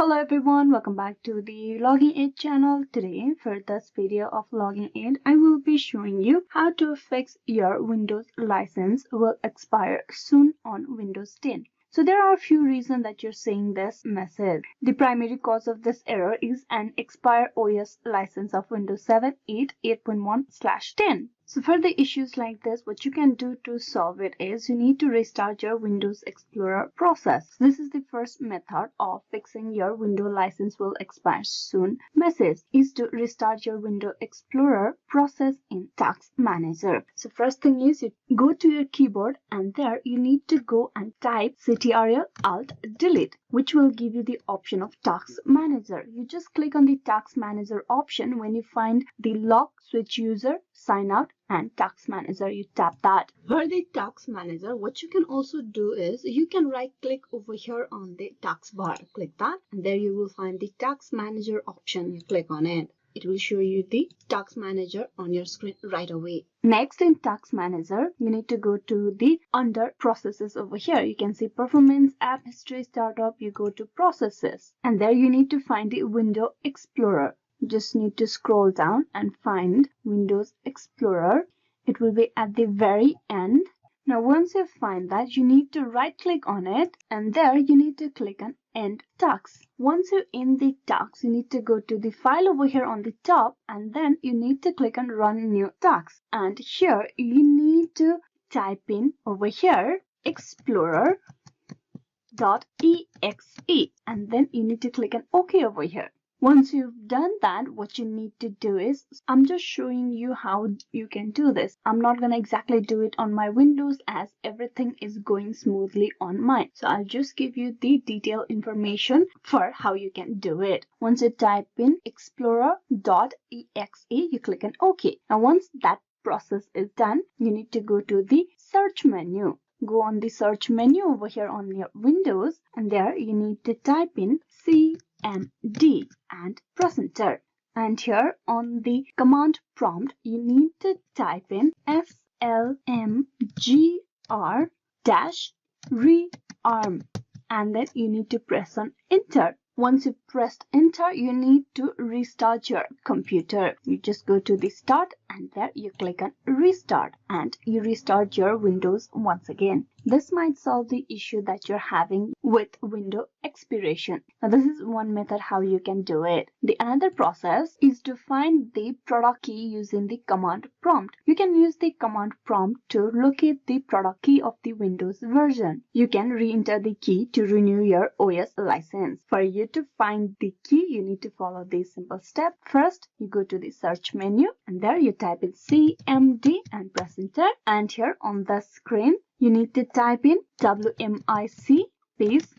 Hello everyone, welcome back to the Logging Aid channel. Today for this video of Logging Aid, I will be showing you how to fix your Windows license will expire soon on Windows 10. So there are a few reasons that you're seeing this message. The primary cause of this error is an Expire OS license of Windows 7, 8, 8.1/10. So for the issues like this, what you can do to solve it is you need to restart your Windows Explorer process. This is the first method of fixing your Windows license will expire soon message, is to restart your Windows Explorer process in Task Manager. So first thing is you go to your keyboard and there you need to go and type Ctrl-Alt-Delete, which will give you the option of Task Manager. You just click on the Task Manager option when you find the Log Switch User, Sign Out and Task Manager. You tap that. For the Task Manager, what you can also do is you can right click over here on the task bar. Click that and there you will find the Task Manager option. You click on it. It will show you the Task Manager on your screen right away. Next in Task Manager, you need to go to the under processes over here. You can see Performance, App History, Startup. You go to Processes and there you need to find the Windows Explorer. You just need to scroll down and find Windows Explorer. It will be at the very end. Now once you find that, you need to right click on it and there you need to click on End Tasks. Once you end the tasks, you need to go to the file over here on the top and then you need to click on Run New Tasks. And here you need to type in over here explorer.exe and then you need to click on OK over here. Once you've done that, what you need to do is, I'm just showing you how you can do this. I'm not going to exactly do it on my Windows as everything is going smoothly on mine. So I'll just give you the detailed information for how you can do it. Once you type in explorer.exe, you click on OK. Now once that process is done, you need to go to the search menu. Go on the search menu over here on your Windows and there you need to type in CMD and press enter. And here on the command prompt, you need to type in FLMGR-rearm and then you need to press on enter. Once you pressed enter, you need to restart your computer. You just go to the start and there you click on restart and you restart your Windows once again. This might solve the issue that you're having with window expiration. Now this is one method how you can do it. The another process is to find the product key using the command prompt. You can use the command prompt to locate the product key of the Windows version. You can re-enter the key to renew your OS license. For you to find the key, you need to follow this simple step. First, you go to the search menu and there you type in CMD and press enter. And here on the screen, you need to type in WMIC space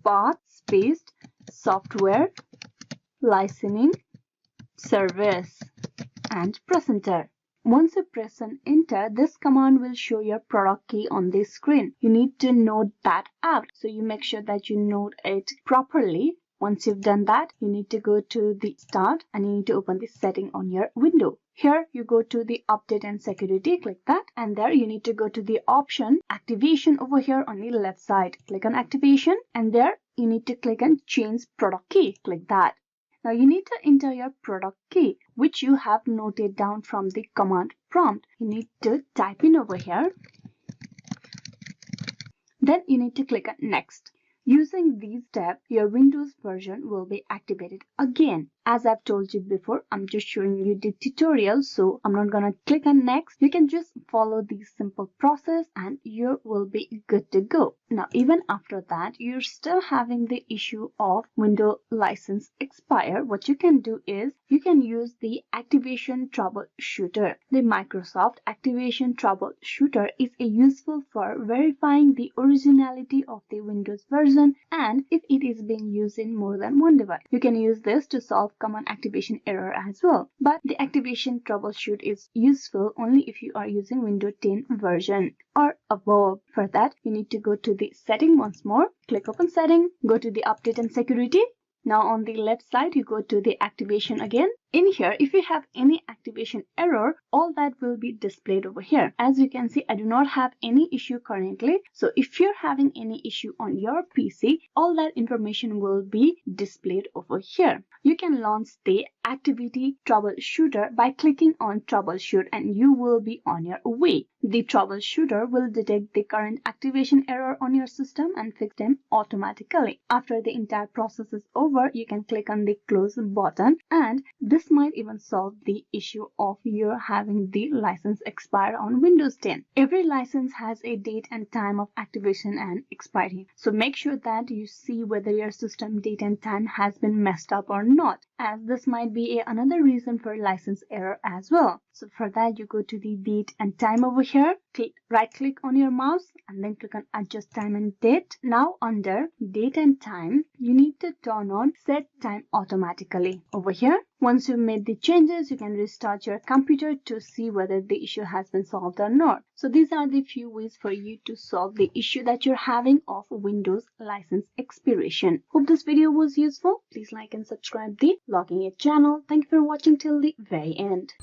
path space software licensing service and press enter. Once you press on enter, this command will show your product key on the screen. You need to note that out. So you make sure that you note it properly. Once you've done that, you need to go to the start and you need to open the setting on your window. Here you go to the update and security, click that and there you need to go to the option activation over here on the left side. Click on activation and there you need to click on change product key, click that. Now you need to enter your product key which you have noted down from the command prompt. You need to type in over here. Then you need to click on next. Using these steps, your Windows version will be activated again. As I've told you before, I'm just showing you the tutorial, so I'm not gonna click on next. You can just follow this simple process and you will be good to go. Now, even after that, you're still having the issue of Windows license expire. What you can do is you can use the activation troubleshooter. The Microsoft activation troubleshooter is useful for verifying the originality of the Windows version and if it is being used in more than one device. You can use this to solve common activation error as well. But the activation troubleshoot is useful only if you are using Windows 10 version or above. For that, you need to go to the setting once more. Click open setting, go to the update and security. Now on the left side, you go to the activation again In here, if you have any activation error, all that will be displayed over here. As you can see, I do not have any issue currently. So if you're having any issue on your PC, all that information will be displayed over here. You can launch the activity troubleshooter by clicking on troubleshoot, and you will be on your way. The troubleshooter will detect the current activation error on your system and fix them automatically. After the entire process is over, you can click on the close button, and this might even solve the issue of your having the license expire on Windows 10. Every license has a date and time of activation and expiry. So make sure that you see whether your system date and time has been messed up or not, as this might be another reason for license error as well. So for that, you go to the date and time over here, right click on your mouse and then click on adjust time and date. Now under date and time, you need to turn on set time automatically over here. Once you've made the changes, you can restart your computer to see whether the issue has been solved or not. So these are the few ways for you to solve the issue that you're having of Windows license expiration. Hope this video was useful. Please like and subscribe the Logging It channel. Thank you for watching till the very end.